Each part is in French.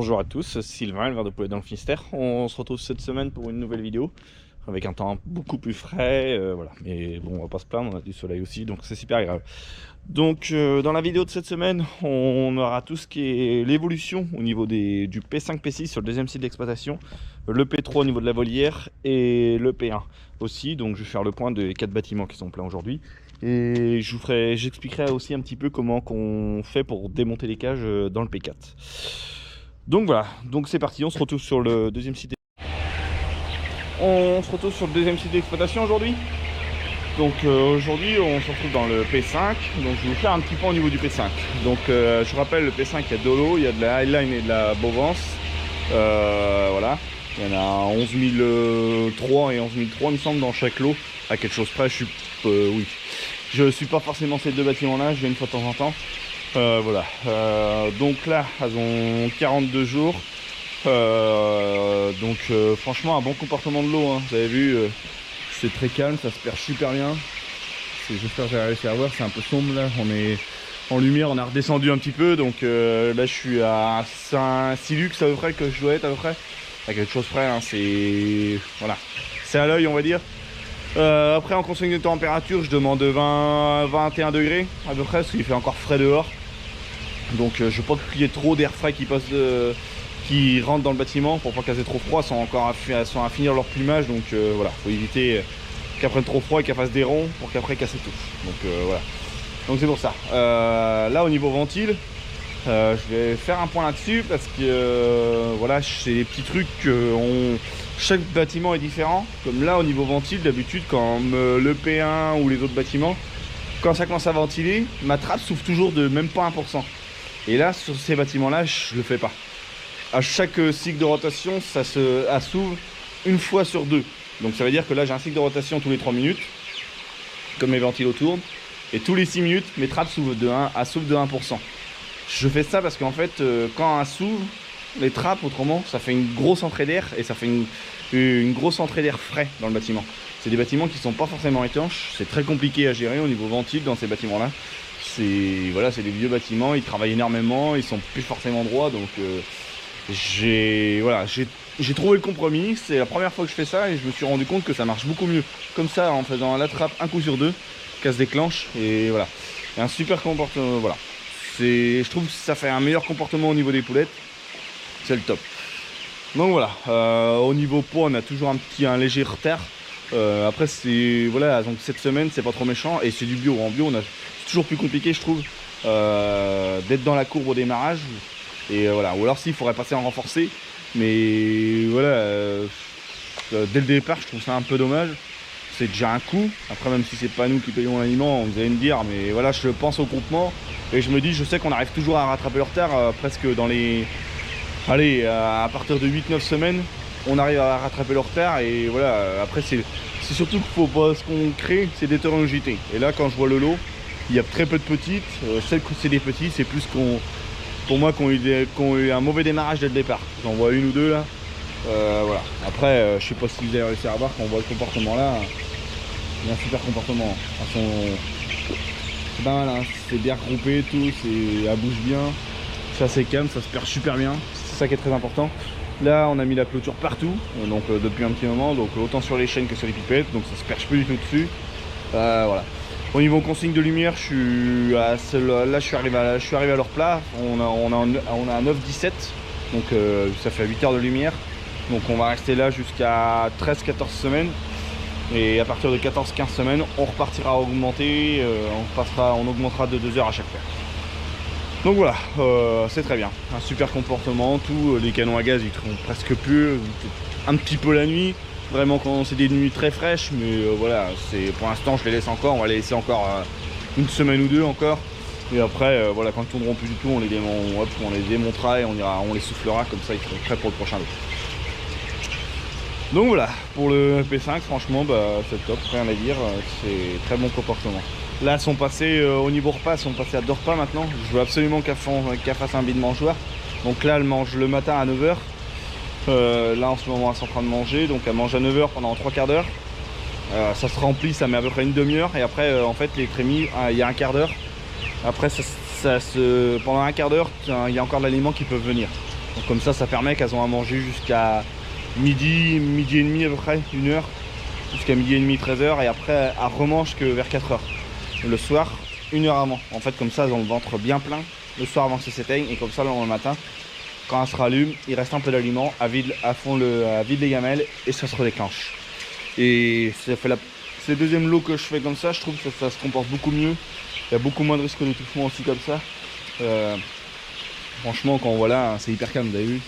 Bonjour à tous, Sylvain, éleveur de poulets dans le Finistère. On se retrouve cette semaine pour une nouvelle vidéo avec un temps beaucoup plus frais, voilà. Mais bon, on va pas se plaindre, on a du soleil aussi, donc c'est super agréable. Donc dans la vidéo de cette semaine, on aura tout ce qui est l'évolution au niveau du P5, P6 sur le deuxième site d'exploitation, le P3 au niveau de la volière et le P1 aussi. Donc je vais faire le point des 4 bâtiments qui sont pleins aujourd'hui. Et j'expliquerai aussi un petit peu comment qu'on fait pour démonter les cages dans le P4. Donc voilà, donc c'est parti, on se retrouve sur le deuxième site. On se retrouve sur le deuxième site d'exploitation aujourd'hui. Donc aujourd'hui on se retrouve dans le P5. Donc je vais vous faire un petit point au niveau du P5. Donc je rappelle, le P5, il y a de l'eau, il y a de la highline et de la bovance. Voilà, il y en a 11 003 et 11 003 il me semble dans chaque lot. À quelque chose près, oui. Je suis pas forcément ces deux bâtiments là, je viens une fois de temps en temps. Voilà, donc là elles ont 42 jours. Franchement un bon comportement de l'eau, hein. Vous avez vu, c'est très calme, ça se perche super bien. J'espère que j'ai réussi à voir, c'est un peu sombre là, on est en lumière, on a redescendu un petit peu. Donc là je suis à 6 lux à peu près que je dois être à peu près. À quelque chose près, hein. C'est voilà, c'est à l'œil on va dire. Après en consigne de température je demande 20-21 degrés à peu près parce qu'il fait encore frais dehors. Donc je veux pas qu'il y ait trop d'air frais qui passe qui rentre dans le bâtiment pour pas qu'elles aient trop froid. Elles sont à finir leur plumage, donc voilà, faut éviter qu'elles prennent trop froid et qu'elles fassent des ronds pour qu'après qu'elles s'étouffent. Donc voilà, donc c'est pour ça. Là au niveau ventile, je vais faire un point là-dessus parce que voilà, c'est des petits trucs chaque bâtiment est différent. Comme là au niveau ventile, d'habitude quand le P1 ou les autres bâtiments, quand ça commence à ventiler, ma trappe s'ouvre toujours de même pas 1%. Et là sur ces bâtiments là je le fais pas. À chaque cycle de rotation ça s'ouvre une fois sur deux. Donc ça veut dire que là j'ai un cycle de rotation tous les 3 minutes, comme mes ventilos tournent, et tous les 6 minutes mes trappes s'ouvrent de 1%. Je fais ça parce qu'en fait quand elles s'ouvrent, les trappes autrement ça fait une grosse entrée d'air et ça fait une grosse entrée d'air frais dans le bâtiment. C'est des bâtiments qui sont pas forcément étanches, c'est très compliqué à gérer au niveau ventile dans ces bâtiments là. Voilà, c'est des vieux bâtiments, ils travaillent énormément, ils sont plus forcément droits. Donc j'ai trouvé le compromis. C'est la première fois que je fais ça et je me suis rendu compte que ça marche beaucoup mieux comme ça, en faisant la trappe un coup sur deux, qu'elle se déclenche. Et voilà, et un super comportement. Voilà, je trouve que ça fait un meilleur comportement au niveau des poulettes, c'est le top. Donc voilà, au niveau poids on a toujours un léger retard. Après c'est voilà, donc cette semaine c'est pas trop méchant et c'est du bio. En bio c'est toujours plus compliqué je trouve d'être dans la courbe au démarrage. Et voilà, ou alors s'il faudrait passer en renforcé, mais voilà, dès le départ je trouve ça un peu dommage. C'est déjà un coût. Après, même si c'est pas nous qui payons l'aliment, vous allez me dire, mais voilà, je pense au groupement et je me dis, je sais qu'on arrive toujours à rattraper le retard, presque dans les, allez, à partir de 8-9 semaines on arrive à rattraper le retard. Et voilà, après c'est surtout qu'il faut pas, ce qu'on crée c'est d'hétérogénéité. Et là quand je vois le lot, il y a très peu de petites, celles que c'est des petits, c'est plus pour moi qui ont eu un mauvais démarrage dès le départ. J'en vois une ou deux là. Voilà. Après, je sais pas si vous avez réussi à voir, quand on voit le comportement là, il y a un super comportement. C'est pas mal, hein. C'est bien regroupé, tout, ça bouge bien, c'est assez calme, ça se perche super bien. C'est ça qui est très important. Là, on a mis la clôture partout, donc depuis un petit moment, donc autant sur les chaînes que sur les pipettes, donc ça se perche plus du tout dessus. Voilà. Au niveau consigne de lumière, je suis arrivé à leur plat. On a un 9-17, donc ça fait 8 heures de lumière. Donc on va rester là jusqu'à 13-14 semaines. Et à partir de 14-15 semaines, on repartira à augmenter, on augmentera de 2 heures à chaque fois. Donc voilà, c'est très bien. Un super comportement, tout. Les canons à gaz ils tournent presque plus, un petit peu la nuit. Vraiment quand c'est des nuits très fraîches, mais voilà, pour l'instant je les laisse encore, on va les laisser encore une semaine ou deux encore. Et après voilà, quand ils tourneront plus du tout, on les démontera et on les soufflera, comme ça ils seront prêts pour le prochain lot. Donc voilà, pour le P5 franchement c'est top, rien à dire, c'est très bon comportement. Là sont passés au niveau repas, elles sont passées à 2 repas maintenant. Je veux absolument qu'elle fasse un bide mangeoire. Donc là elle mange le matin à 9 h. Là en ce moment elle est en train de manger, donc elle mange à 9 h pendant 3 quarts d'heure. Ça se remplit, ça met à peu près une demi-heure. Et après en fait les trémies, il y a un quart d'heure. Après pendant un quart d'heure il y a encore de l'aliment qui peut venir. Donc comme ça permet qu'elles ont à manger jusqu'à midi, midi et demi à peu près, 1 heure, jusqu'à midi et demi, 13h, et après elles remangent que vers 4h. Le soir, 1 heure avant. En fait, comme ça, elles ont le ventre bien plein le soir avant que ça s'éteigne, et comme ça, le lendemain matin, quand elles se rallument, il reste un peu d'aliment, elles vident les gamelles et ça se redéclenche. Et ça fait c'est le deuxième lot que je fais comme ça. Je trouve que ça se comporte beaucoup mieux. Il y a beaucoup moins de risque d'étouffement aussi comme ça. Franchement, quand on voit là, c'est hyper calme, vous avez vu.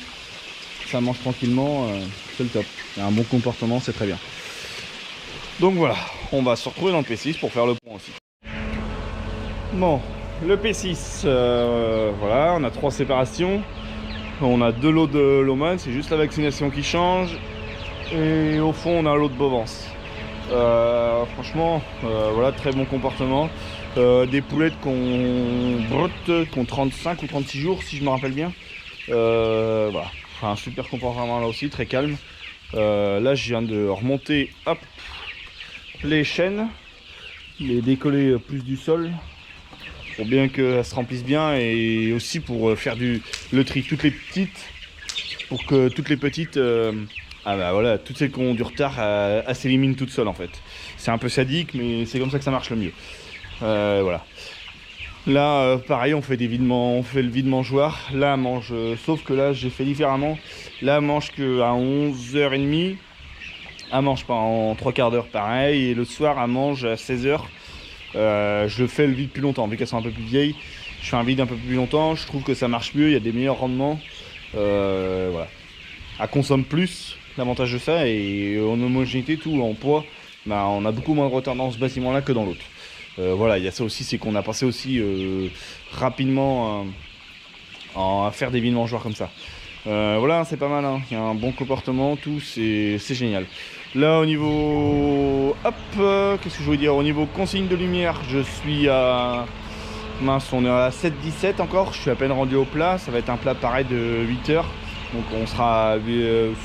Ça mange tranquillement, c'est le top. Il y a un bon comportement, c'est très bien. Donc voilà, on va se retrouver dans le P6 pour faire le point aussi. Bon, le P6, voilà, on a 3 séparations. On a 2 lots de Loman, c'est juste la vaccination qui change. Et au fond, on a un lot de Bovance. Franchement, voilà, très bon comportement. Des poulettes qu'on 35 ou 36 jours, si je me rappelle bien. Voilà, un super comportement là aussi, très calme. Là, je viens de remonter, hop, les chaînes, les décoller plus du sol, pour bien qu'elles se remplissent bien, et aussi pour faire le tri. Toutes les petites, pour que toutes les petites, voilà, toutes celles qui ont du retard, elles s'éliminent toutes seules en fait. C'est un peu sadique, mais c'est comme ça que ça marche le mieux. Voilà. Là, pareil, on fait le vide mangeoire. Là, elle mange, sauf que là, j'ai fait différemment. Là, elle mange qu'à 11h30. Elle mange pas en 3/4 d'heure, pareil. Et le soir, elle mange à 16h. Je fais le vide plus longtemps, vu qu'elles sont un peu plus vieilles. Je fais un vide un peu plus longtemps. Je trouve que ça marche mieux. Il y a des meilleurs rendements. Voilà. Elle consomme plus. L'avantage de ça, et en homogénéité, tout en poids, on a beaucoup moins de retard dans ce bâtiment-là que dans l'autre. Voilà, il y a ça aussi, c'est qu'on a passé aussi rapidement à faire des vides mangeoires comme ça. Voilà, c'est pas mal, hein. Il y a un bon comportement, tout, c'est génial. Là, au niveau... Hop, qu'est-ce que je voulais dire? Au niveau consigne de lumière, je suis à... Mince, on est à 7-17 encore, je suis à peine rendu au plat. Ça va être un plat pareil de 8 heures. Donc on sera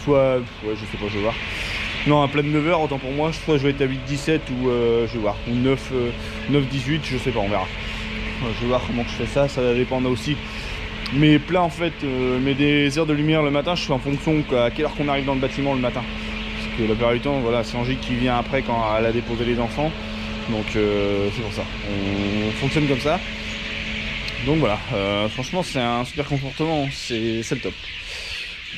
soit... Ouais, je sais pas, je vais voir. Non, un plat de 9h, autant pour moi, soit je vais être à 8-17 ou je vais voir, ou 9-18, je sais pas, on verra. Je vais voir comment je fais ça, ça va dépendre aussi. Mes plats en fait, mes des heures de lumière le matin, je fais en fonction à quelle heure qu'on arrive dans le bâtiment le matin. Parce que la plupart du temps, voilà, c'est Angie qui vient après quand elle a déposé les enfants. Donc c'est pour ça, on fonctionne comme ça. Donc voilà, franchement c'est un super comportement, c'est le top.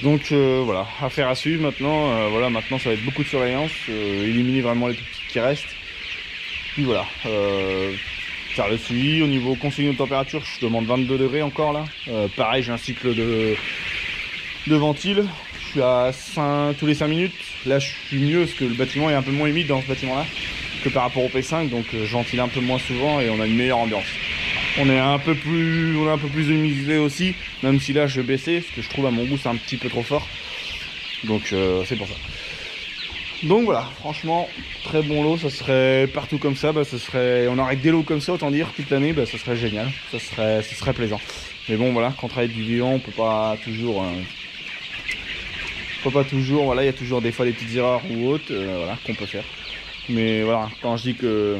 Donc voilà, affaire à suivre maintenant. Voilà, maintenant ça va être beaucoup de surveillance, éliminer vraiment les tout petits qui restent. Puis voilà, faire le suivi. Au niveau consigne de température, je demande 22 degrés encore là. Pareil, j'ai un cycle de ventile. Je suis à 5 tous les 5 minutes. Là je suis mieux parce que le bâtiment est un peu moins humide dans ce bâtiment là que par rapport au P5, donc je ventile un peu moins souvent et on a une meilleure ambiance. On est un peu plus humidité aussi, même si là je vais baisser, parce que je trouve à mon goût c'est un petit peu trop fort. Donc c'est pour ça. Donc voilà, franchement, très bon lot, ça serait partout comme ça, on aurait des lots comme ça, autant dire, toute l'année, ça serait génial, ça serait plaisant. Mais bon voilà, quand on travaille avec du vivant, on peut pas toujours, voilà, il y a toujours des fois des petites erreurs ou autres, voilà, qu'on peut faire. Mais voilà, quand je dis que...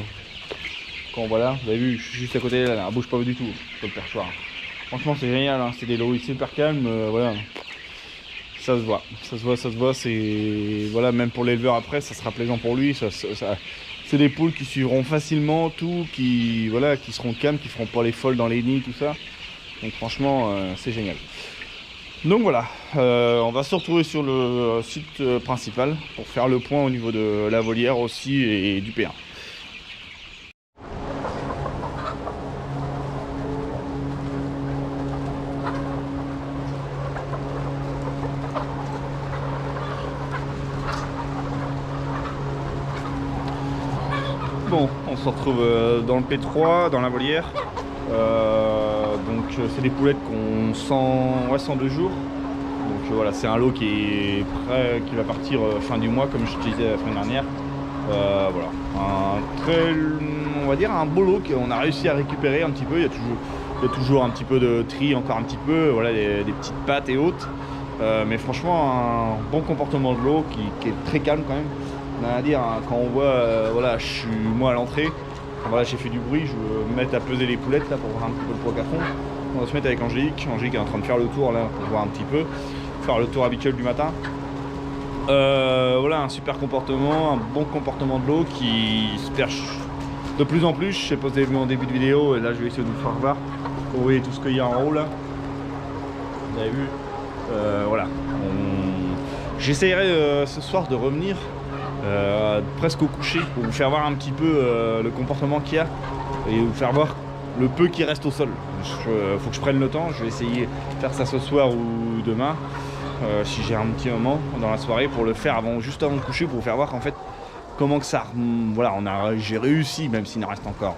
Quand voilà, vous avez vu, je suis juste à côté, là, elle bouge pas du tout, sur le perchoir. Franchement c'est génial, hein. C'est des lots super calmes, voilà. Ça se voit, c'est... Voilà, même pour l'éleveur après, ça sera plaisant pour lui. C'est des poules qui suivront facilement tout, qui seront calmes, qui feront pas les folles dans les nids, tout ça. Donc franchement, c'est génial. Donc voilà, on va se retrouver sur le site principal pour faire le point au niveau de la volière aussi et du P1. Bon, on se retrouve dans le P3, dans la volière. Donc c'est des poulettes qu'on 102 jours. Donc voilà, c'est un lot qui est prêt, qui va partir fin du mois, comme je te disais la semaine dernière. Voilà, on va dire un beau lot qu'on a réussi à récupérer un petit peu. Il y a toujours un petit peu de tri, encore un petit peu, voilà, des petites pattes et autres. Mais franchement, un bon comportement de l'eau qui est très calme quand même. On a à dire, hein, quand on voit, voilà, je suis moi à l'entrée, voilà, j'ai fait du bruit, je veux me mettre à peser les poulettes là pour voir un petit peu le poids qu'à fond. On va se mettre avec Angélique. Angélique est en train de faire le tour là pour voir un petit peu, faire le tour habituel du matin. Voilà, un super comportement, un bon comportement de l'eau qui se perche de plus en plus. Je sais pas si vous avez vu en début de vidéo, et là je vais essayer de vous faire voir. Vous voyez tout ce qu'il y a en haut là. Vous avez vu, voilà. J'essayerai ce soir de revenir presque au coucher pour vous faire voir un petit peu le comportement qu'il y a et vous faire voir le peu qui reste au sol. Faut que je prenne le temps, je vais essayer de faire ça ce soir ou demain. Si j'ai un petit moment dans la soirée pour le faire juste avant de coucher, pour vous faire voir en fait comment que ça, voilà, j'ai réussi, même s'il en reste encore,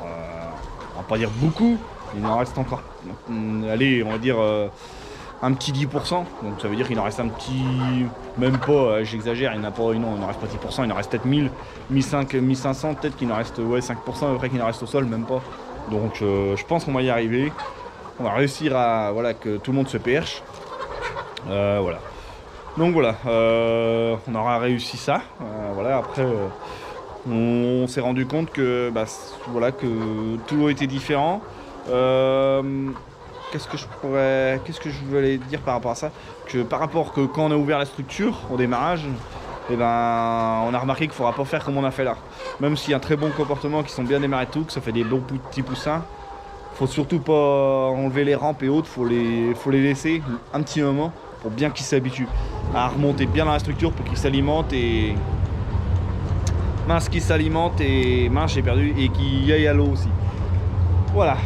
on va pas dire beaucoup, il en reste encore, allez, on va dire un petit 10%, donc ça veut dire qu'il en reste un petit, même pas, j'exagère, il n'en reste pas 10%, il en reste peut-être 1000, 1500, peut-être qu'il en reste 5% à peu près qu'il en reste au sol, même pas. Donc je pense qu'on va y arriver, on va réussir à, voilà, que tout le monde se perche. Voilà. Donc voilà, on aura réussi ça. Voilà, après, on s'est rendu compte que, voilà, que tout était différent. Qu'est-ce que je voulais dire par rapport à ça? Que par rapport que quand on a ouvert la structure au démarrage, on a remarqué qu'il ne faudra pas faire comme on a fait là. Même s'il y a un très bon comportement, qui sont bien démarrés tout, que ça fait des bons petits poussins. Faut surtout pas enlever les rampes et autres, faut les laisser un petit moment pour bien qu'ils s'habituent à remonter bien dans la structure pour qu'ils s'alimentent et j'ai perdu, et qu'il y aille à l'eau aussi. Voilà,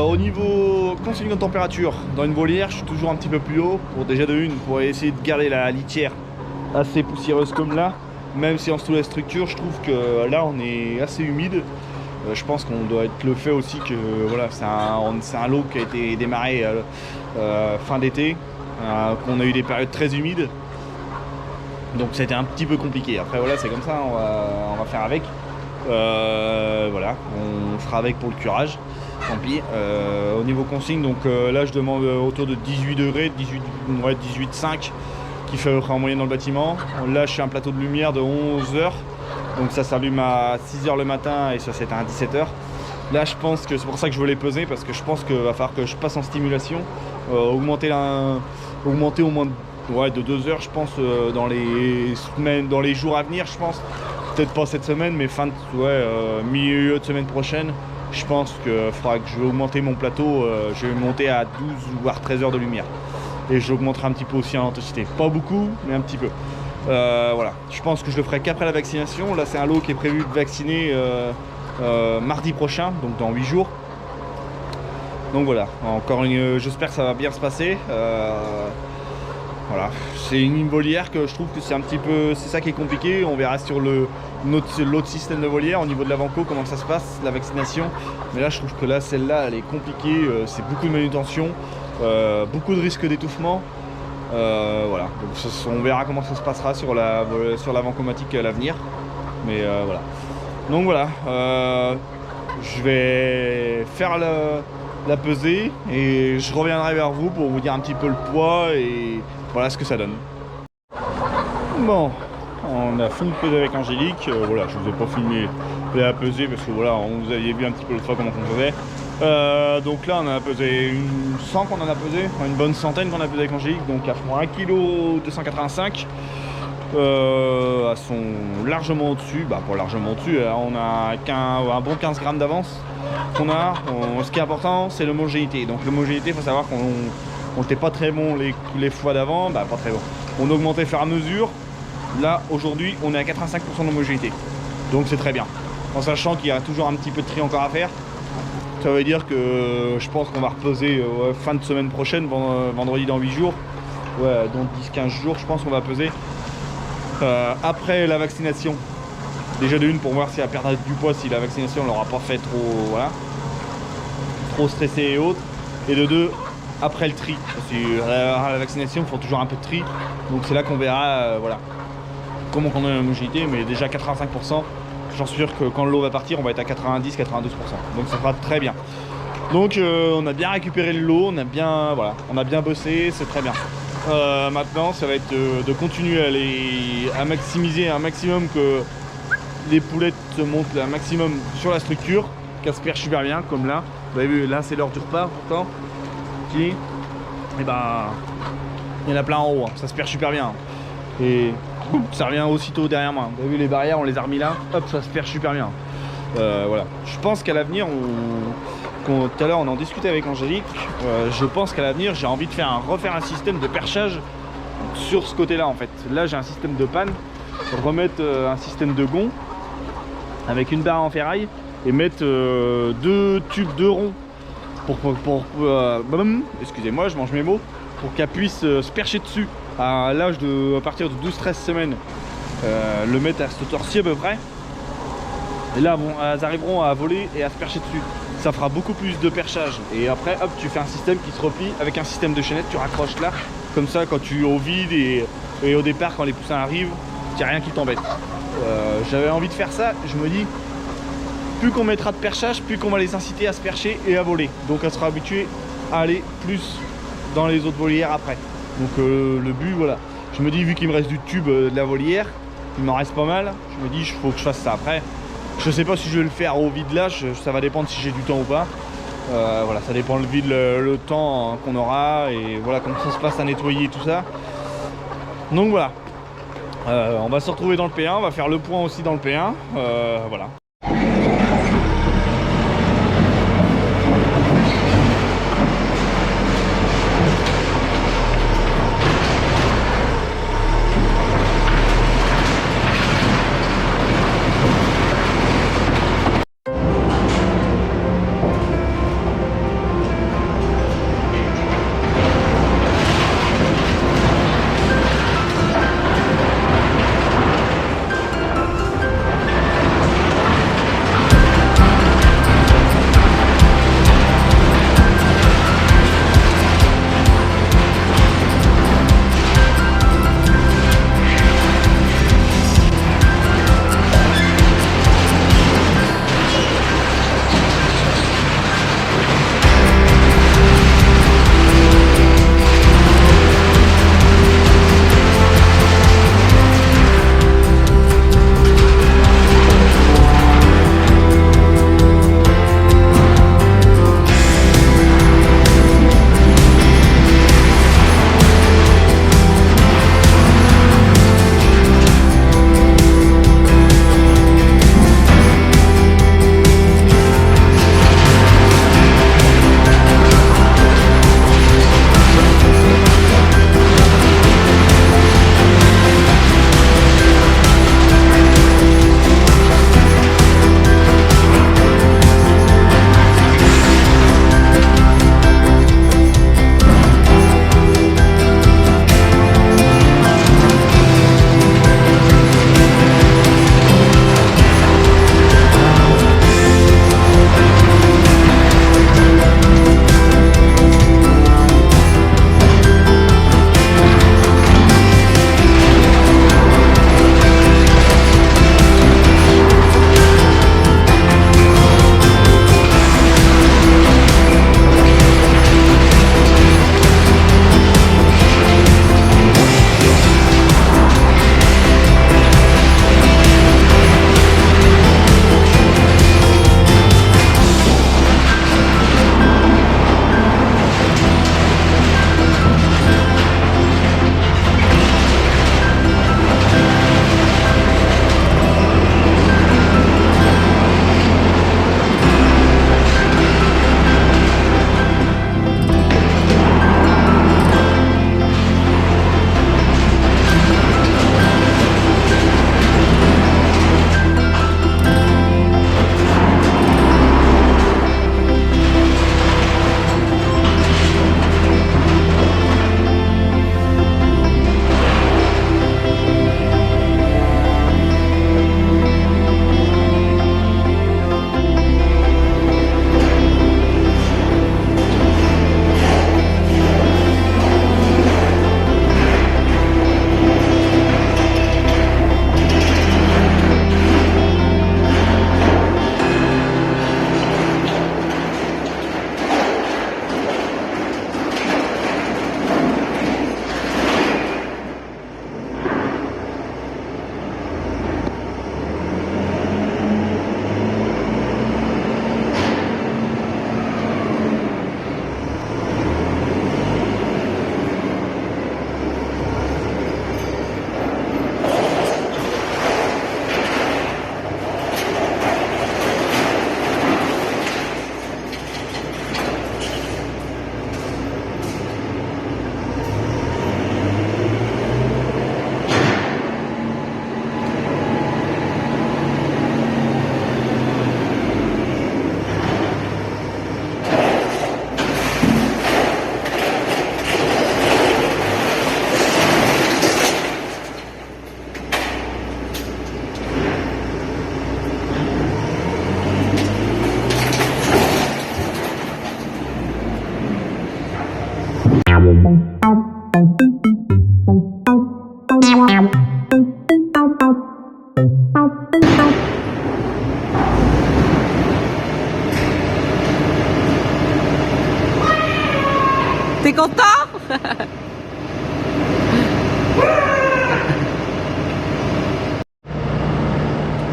au niveau consigne de température, dans une volière, je suis toujours un petit peu plus haut pour pour essayer de garder la litière assez poussiéreuse comme là, même si en dessous de la structure, je trouve que là on est assez humide. Je pense qu'on doit être le fait aussi que voilà, c'est un lot qui a été démarré fin d'été, qu'on a eu des périodes très humides, donc c'était un petit peu compliqué. Après voilà, c'est comme ça, on va faire avec. Voilà, on fera avec pour le curage, tant pis. Au niveau consigne, donc là je demande autour de 18 degrés, 18,5 qui fait en moyenne dans le bâtiment. Là je suis un plateau de lumière de 11 h. Donc ça s'allume à 6 h le matin et ça s'éteint à 17 h. Là je pense que c'est pour ça que je veux les peser, parce que je pense qu'il va falloir que je passe en stimulation, augmenter au moins de 2 heures je pense dans les jours à venir, je pense. Peut-être pas cette semaine, mais milieu de semaine prochaine. Je pense qu'il faudra que je vais augmenter mon plateau, je vais monter à 12 voire 13 heures de lumière. Et j'augmenterai un petit peu aussi en intensité. Pas beaucoup, mais un petit peu. Voilà, je pense que je le ferai qu'après la vaccination. Là c'est un lot qui est prévu de vacciner mardi prochain, donc dans 8 jours. Donc voilà, j'espère que ça va bien se passer. Voilà, c'est une volière que je trouve que c'est ça qui est compliqué. On verra sur l'autre système de volière au niveau de la Vanco comment ça se passe, la vaccination. Mais là je trouve que celle-là elle est compliquée, c'est beaucoup de manutention, beaucoup de risques d'étouffement. Voilà, donc on verra comment ça se passera sur la vancomatique à l'avenir. Mais voilà. Donc voilà, je vais faire la pesée et je reviendrai vers vous pour vous dire un petit peu le poids et voilà ce que ça donne. Bon, on a fini de peser avec Angélique. Voilà, je vous ai pas filmé la pesée parce que voilà, vous aviez vu un petit peu le fois comment on faisait. Donc là on a pesé une bonne centaine qu'on a pesé avec Angélique, donc à fond 1,285 kg. Elles sont largement au-dessus, pas largement au-dessus, on a un bon 15 grammes d'avance qu'on a. Ce qui est important c'est l'homogénéité. Donc l'homogénéité, il faut savoir qu'on n'était pas très bon les fois d'avant, pas très bon. On augmentait au fur et à mesure. Là aujourd'hui on est à 85% d'homogénéité, donc c'est très bien, en sachant qu'il y a toujours un petit peu de tri encore à faire. Ça veut dire que je pense qu'on va repeser fin de semaine prochaine, vendredi dans 8 jours, dans 10-15 jours je pense qu'on va peser après la vaccination. Déjà pour voir si elle perdra du poids, si la vaccination ne l'aura pas fait trop stressé et autres. Et de 2, après le tri, parce que la vaccination il faut toujours un peu de tri, donc c'est là qu'on verra comment on a l'homogénéité. Mais déjà 85%, j'en suis sûr que quand l'eau va partir on va être à 90-92%, donc ça sera très bien. Donc on a bien récupéré le lot, on a bien bossé, c'est très bien. Maintenant ça va être de continuer à maximiser un maximum, que les poulettes se montent un maximum sur la structure, qu'elles se perchent super bien, comme là. Vous avez vu, là c'est l'heure du repas pourtant, ici, et ben il y en a plein en haut, hein. Ça se perche super bien. Et boum, ça revient aussitôt derrière moi. Vous avez vu les barrières, on les a remis là, hop, ça se perche super bien. Voilà. Je pense qu'à l'avenir, tout à l'heure on en discutait avec Angélique, je pense qu'à l'avenir j'ai envie de refaire un système de perchage sur ce côté là en fait. Là j'ai un système de panne, remettre un système de gond avec une barre en ferraille et mettre 2 tubes de rond excusez-moi, je mange mes mots, pour qu'elle puisse se percher dessus à partir de 12-13 semaines, le mettre à ce torsier à peu près. Et là bon, elles arriveront à voler et à se percher dessus. Ça fera beaucoup plus de perchage. Et après hop, tu fais un système qui se replie avec un système de chaînette, tu raccroches là. Comme ça quand tu es au vide et au départ quand les poussins arrivent, il n'y a rien qui t'embête. J'avais envie de faire ça, je me dis, plus qu'on mettra de perchage, plus qu'on va les inciter à se percher et à voler. Donc elle sera habituée à aller plus dans les autres volières après. Donc le but, voilà. Je me dis, vu qu'il me reste du tube de la volière, il m'en reste pas mal. Je me dis, il faut que je fasse ça après. Je sais pas si je vais le faire au vide là, ça va dépendre si j'ai du temps ou pas. Voilà, ça dépend le vide, le temps qu'on aura et voilà comment ça se passe à nettoyer et tout ça. Donc voilà. On va se retrouver dans le P1, on va faire le point aussi dans le P1. Voilà.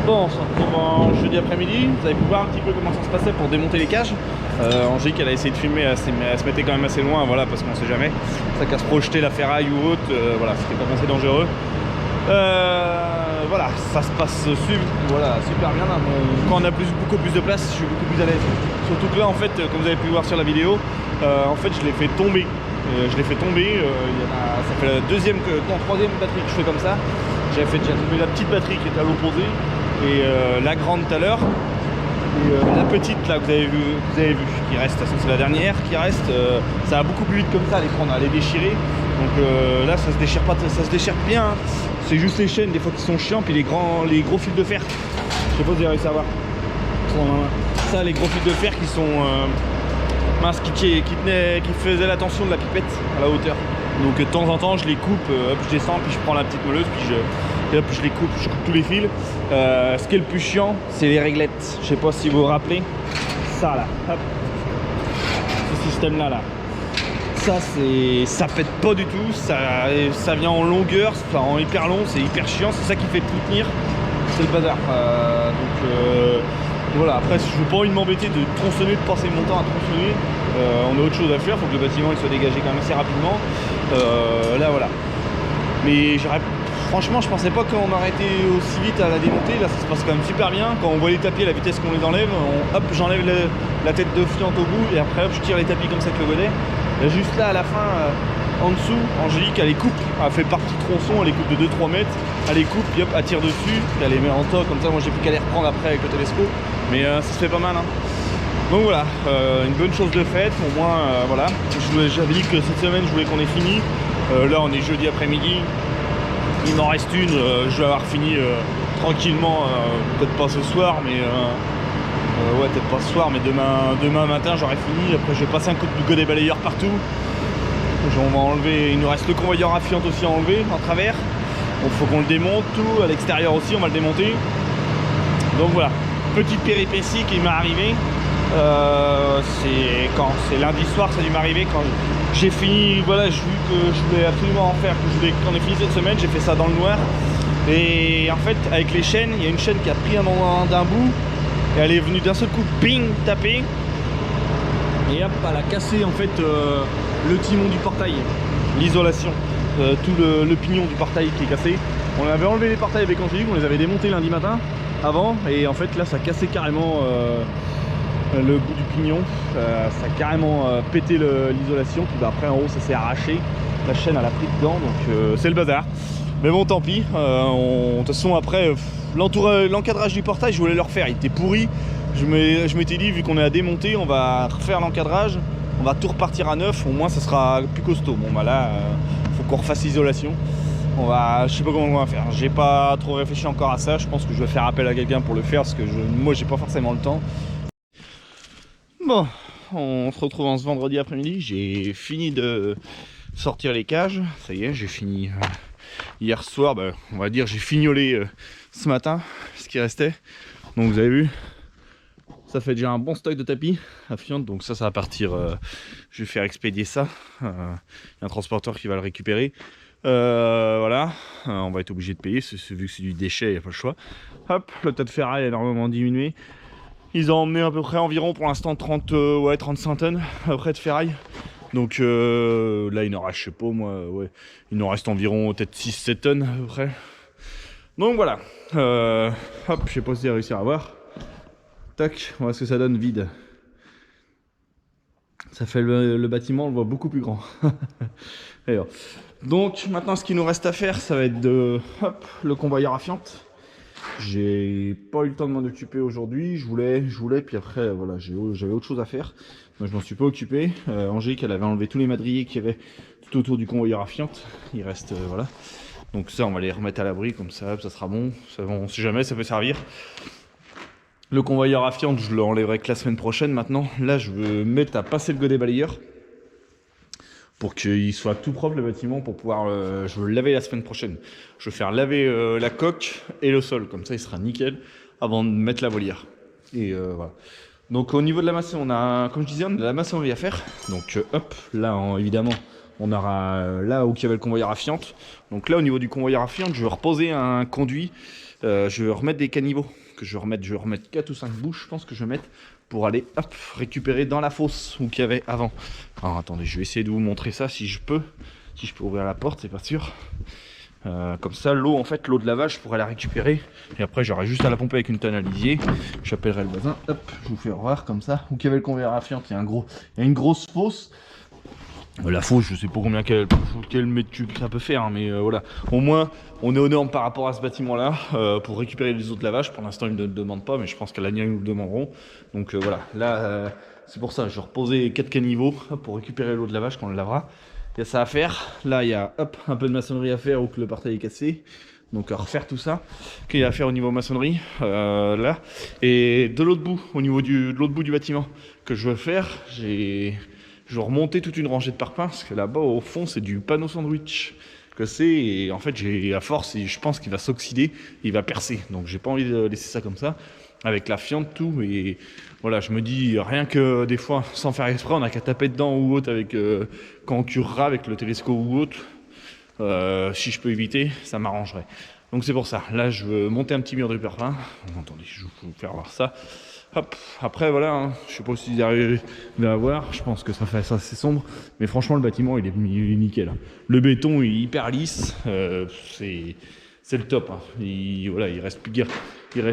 Bon, on se retrouve en jeudi après-midi. Vous avez pu voir un petit peu comment ça se passait pour démonter les cages. Angélique, elle a essayé de filmer, elle se mettait quand même assez loin, voilà, parce qu'on sait jamais. Ça casse projeter la ferraille ou autre, voilà, c'était pas assez dangereux. Voilà, ça se passe voilà, super bien. Là. Quand on a beaucoup plus de place, je suis beaucoup plus à l'aise. Surtout que là, en fait, comme vous avez pu voir sur la vidéo, en fait, je l'ai fait tomber. Ça fait la troisième batterie que je fais comme ça. J'ai tombé la petite batterie qui était à l'opposé et la grande tout à l'heure. Et la petite là que vous avez vu, qui reste, de toute façon c'est la dernière qui reste, ça va beaucoup plus vite comme ça, l'écran elle est déchirée. Donc là ça se déchire pas, ça se déchire bien. Hein. C'est juste les chaînes des fois qui sont chiants, puis les gros fils de fer. Je sais pas si vous avez réussi à voir. Ça, les gros fils de fer qui sont minces, qui faisaient la tension de la pipette à la hauteur. Donc de temps en temps je les coupe, hop, je descends, puis je prends la petite meuleuse, puis je les coupe, je coupe tous les fils. Ce qui est le plus chiant, c'est les réglettes. Je sais pas si vous vous rappelez. Ça là, hop. Ce système là. Ça pète pas du tout, ça vient en longueur, enfin en hyper long, c'est hyper chiant, c'est ça qui fait tout tenir. C'est le bazar. Voilà, après je n'ai pas envie de m'embêter de tronçonner, de passer mon temps à tronçonner. On a autre chose à faire, il faut que le bâtiment il soit dégagé quand même assez rapidement. Là voilà. Mais franchement je pensais pas qu'on aurait été aussi vite à la démonter. Là ça se passe quand même super bien. Quand on voit les tapis à la vitesse qu'on les enlève, hop, j'enlève la tête de fiente au bout et après hop, je tire les tapis comme ça avec le godet. Là, juste là à la fin, en dessous, Angélique elle les coupe, elle fait partie tronçon, elle les coupe de 2-3 mètres, elle les coupe, puis hop, elle tire dessus, puis elle les met en tas comme ça. Moi j'ai plus qu'à les reprendre après avec le télescope. Mais ça se fait pas mal hein. Donc voilà, une bonne chose de faite, au moins voilà. J'avais dit que cette semaine je voulais qu'on ait fini. Là on est jeudi après-midi, il m'en reste une, je vais avoir fini tranquillement, peut-être pas ce soir, mais ouais peut-être pas ce soir, mais demain matin j'aurai fini. Après je vais passer un coup de godet balayeur partout. On va enlever, il nous reste le convoyeur à fiente aussi à enlever en travers. Donc faut qu'on le démonte tout, à l'extérieur aussi on va le démonter. Donc voilà, petite péripétie qui m'est arrivée. C'est lundi soir, ça a dû m'arriver quand j'ai fini. Voilà, j'ai vu que je voulais absolument en faire, qu'on ait fini cette semaine, j'ai fait ça dans le noir. Et en fait, avec les chaînes, il y a une chaîne qui a pris d'un bout et elle est venue d'un seul coup, ping, taper. Et hop, elle a cassé en fait le timon du portail, l'isolation, tout le pignon du portail qui est cassé. On avait enlevé les portails avec Angélique, on les avait démontés lundi matin avant, et en fait là ça a cassé carrément le bout du pignon, ça a carrément pété l'isolation, puis bah, après en haut ça s'est arraché, la chaîne elle a pris dedans, donc c'est le bazar. Mais bon tant pis, de toute façon après l'encadrage du portail je voulais le refaire, il était pourri. Je m'étais dit, vu qu'on est à démonter, on va refaire l'encadrage, on va tout repartir à neuf, au moins ça sera plus costaud. Bon bah là, faut qu'on refasse l'isolation. Je sais pas comment on va faire, j'ai pas trop réfléchi encore à ça, je pense que je vais faire appel à quelqu'un pour le faire, parce que moi j'ai pas forcément le temps. Bon, on se retrouve en ce vendredi après-midi, j'ai fini de sortir les cages, ça y est, j'ai fini hier soir, bah, on va dire j'ai fignolé ce matin, ce qui restait. Donc vous avez vu, ça fait déjà un bon stock de tapis à fiente, donc ça va partir, je vais faire expédier ça, il y a un transporteur qui va le récupérer. Voilà, on va être obligé de payer, vu que c'est du déchet, il n'y a pas le choix. Hop, le tas de ferraille a énormément diminué. Ils ont emmené à peu près environ pour l'instant 35 tonnes après de ferraille. Donc là il nous reste, je sais pas moi, ouais, il nous reste environ peut-être 6-7 tonnes à peu près. Donc voilà, hop, je sais pas si j'ai réussi à voir. Tac, on voit ce que ça donne vide. Ça fait le bâtiment, on le voit beaucoup plus grand. Donc maintenant ce qu'il nous reste à faire, ça va être le convoyeur à fiente. J'ai pas eu le temps de m'en occuper aujourd'hui, je voulais, puis après voilà, j'avais autre chose à faire. Moi je m'en suis pas occupé. Angélique elle avait enlevé tous les madriers qu'il y avait tout autour du convoyeur à fiente. Il reste voilà. Donc ça on va les remettre à l'abri, comme ça sera bon. On sait jamais, ça peut servir. Le convoyeur à fiente, je l'enlèverai que la semaine prochaine maintenant. Là, je veux mettre à passer le godet balayeur pour qu'il soit tout propre le bâtiment, pour pouvoir je veux le laver la semaine prochaine. Je veux faire laver la coque et le sol, comme ça il sera nickel avant de mettre la volière. Et voilà. Donc au niveau de la maçonnerie, comme je disais, on a de la maçonnerie à faire. Donc hop, là évidemment, on aura là où il y avait le convoyeur à fiente. Donc là au niveau du convoyeur à fiente, je vais reposer un conduit, je vais remettre des caniveaux que je vais remettre 4 ou 5 bouches, je pense que je vais mettre pour aller hop, récupérer dans la fosse où qu'il y avait avant. Alors attendez, je vais essayer de vous montrer ça si je peux ouvrir la porte, c'est pas sûr. Comme ça l'eau en fait, l'eau de lavage, je pourrais la récupérer et après j'aurai juste à la pomper avec une tonne à lisier. J'appellerai le voisin, hop, je vous fais voir comme ça. Où qu'il y avait le convoyeur à fiente, il y a une grosse fosse. La fosse, je sais pas combien quel mètre cube ça peut faire, hein, mais voilà. Au moins, on est aux normes par rapport à ce bâtiment-là pour récupérer les eaux de lavage. Pour l'instant, ils ne le demandent pas, mais je pense qu'à l'avenir, ils nous le demanderont. Donc voilà, là, c'est pour ça. Je vais reposer 4 caniveaux pour récupérer l'eau de lavage quand on le lavera. Il y a ça à faire. Là, il y a hop, un peu de maçonnerie à faire ou que le portail est cassé. Donc à refaire tout ça. Qu'il y a à faire au niveau maçonnerie, là. Et de l'autre bout, au niveau de l'autre bout du bâtiment, que je veux faire, je vais remonter toute une rangée de parpaings parce que là-bas au fond c'est du panneau sandwich que c'est, et en fait j'ai à force et je pense qu'il va s'oxyder, il va percer, donc j'ai pas envie de laisser ça comme ça avec la fiente tout. Et voilà, je me dis rien que des fois sans faire exprès on a qu'à taper dedans ou autre avec quand on curera avec le télescope ou autre, si je peux éviter ça m'arrangerait. Donc c'est pour ça, là je veux monter un petit mur de parpaing. Attendez, je vais vous faire voir ça. Hop. Après voilà, hein, je sais pas si vous arrivez à voir, je pense que ça fait ça assez sombre, mais franchement le bâtiment il est nickel. Hein. Le béton il est hyper lisse, c'est le top. Hein. Voilà, il reste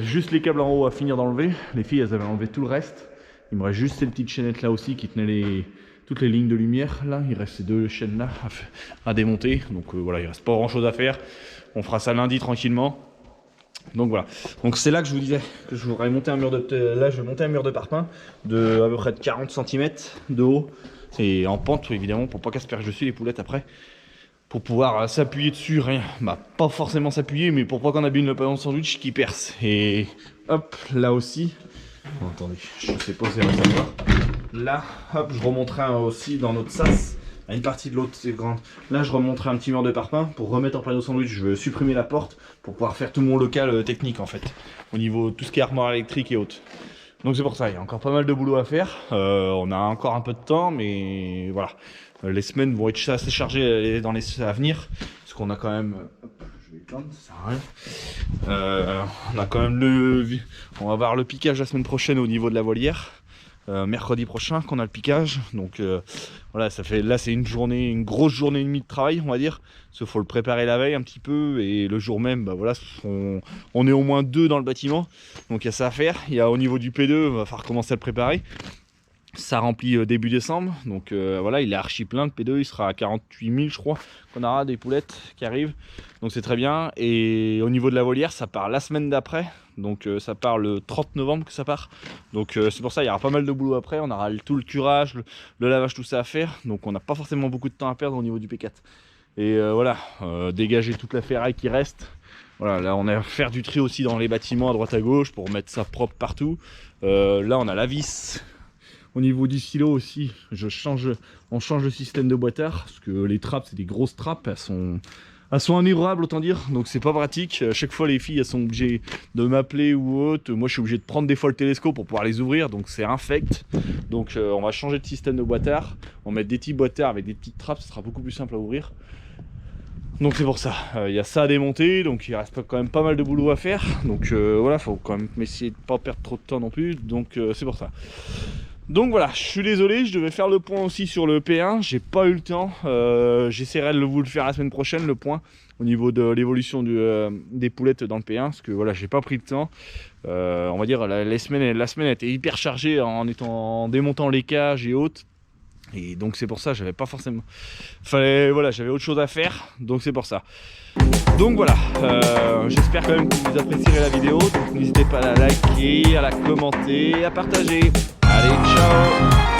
juste les câbles en haut à finir d'enlever. Les filles elles avaient enlevé tout le reste. Il me reste juste ces petites chaînettes là aussi qui tenaient toutes les lignes de lumière. Là il reste ces 2 chaînes là à démonter. Donc voilà, il reste pas grand chose à faire. On fera ça lundi tranquillement. Donc voilà, donc c'est là que je vous disais que je voudrais monter un mur là je vais monter un mur de parpaing de à peu près de 40 cm de haut, et en pente évidemment pour pas qu'asperge dessus les poulettes après, pour pouvoir s'appuyer dessus, rien, bah pas forcément s'appuyer, mais pour pas qu'on abîme le panneau de sandwich qui perce. Et hop, là aussi, oh, attendez, je sais pas si ça va savoir. Là, hop, je remonterai aussi dans notre sas. Une partie de l'autre c'est grande. Là je remonterai un petit mur de parpaing pour remettre en panneau sandwich. Je vais supprimer la porte pour pouvoir faire tout mon local technique en fait, au niveau de tout ce qui est armoire électrique et autres. Donc c'est pour ça, il y a encore pas mal de boulot à faire. On a encore un peu de temps, mais voilà, les semaines vont être assez chargées dans les à venir, parce qu'on a quand même hop, je vais éteindre, ça sert à rien. On a quand même on va avoir le piquage la semaine prochaine au niveau de la volière. Mercredi prochain qu'on a le piquage, donc voilà, ça fait là c'est une grosse journée et demie de travail on va dire, parce qu'il faut le préparer la veille un petit peu, et le jour même bah voilà, on est au moins 2 dans le bâtiment, donc il y a ça à faire. Il y a au niveau du P2, il va falloir commencer à le préparer. Ça remplit début décembre, donc voilà, il est archi plein de P2, il sera à 48 000 je crois qu'on aura des poulettes qui arrivent, donc c'est très bien. Et au niveau de la volière, ça part la semaine d'après, donc ça part le 30 novembre que ça part, donc c'est pour ça il y aura pas mal de boulot après. On aura tout le curage, le lavage, tout ça à faire, donc on n'a pas forcément beaucoup de temps à perdre au niveau du P4. Et voilà, dégager toute la ferraille qui reste. Voilà, là on a à faire du tri aussi dans les bâtiments à droite à gauche pour mettre ça propre partout. Là on a la vis. Au niveau du silo aussi, on change le système de boîtard, parce que les trappes, c'est des grosses trappes, elles sont indurables autant dire, donc c'est pas pratique. À chaque fois les filles elles sont obligées de m'appeler ou autre, moi je suis obligé de prendre des fois le télescope pour pouvoir les ouvrir, donc c'est infect. Donc on va changer de système de boîtard, on va mettre des petits boîtards avec des petites trappes, ce sera beaucoup plus simple à ouvrir. Donc c'est pour ça, il y a ça à démonter, donc il reste quand même pas mal de boulot à faire, donc voilà, faut quand même essayer de pas perdre trop de temps non plus, donc c'est pour ça. Donc voilà, je suis désolé, je devais faire le point aussi sur le P1, j'ai pas eu le temps. J'essaierai de vous le faire la semaine prochaine, le point au niveau de l'évolution des poulettes dans le P1, parce que voilà, j'ai pas pris le temps. On va dire la semaine a été hyper chargée en démontant les cages et autres. Et donc c'est pour ça, j'avais pas forcément. Voilà, j'avais autre chose à faire, donc c'est pour ça. Donc voilà, j'espère quand même que vous apprécierez la vidéo. Donc n'hésitez pas à la liker, à la commenter, à partager. Allez, ciao!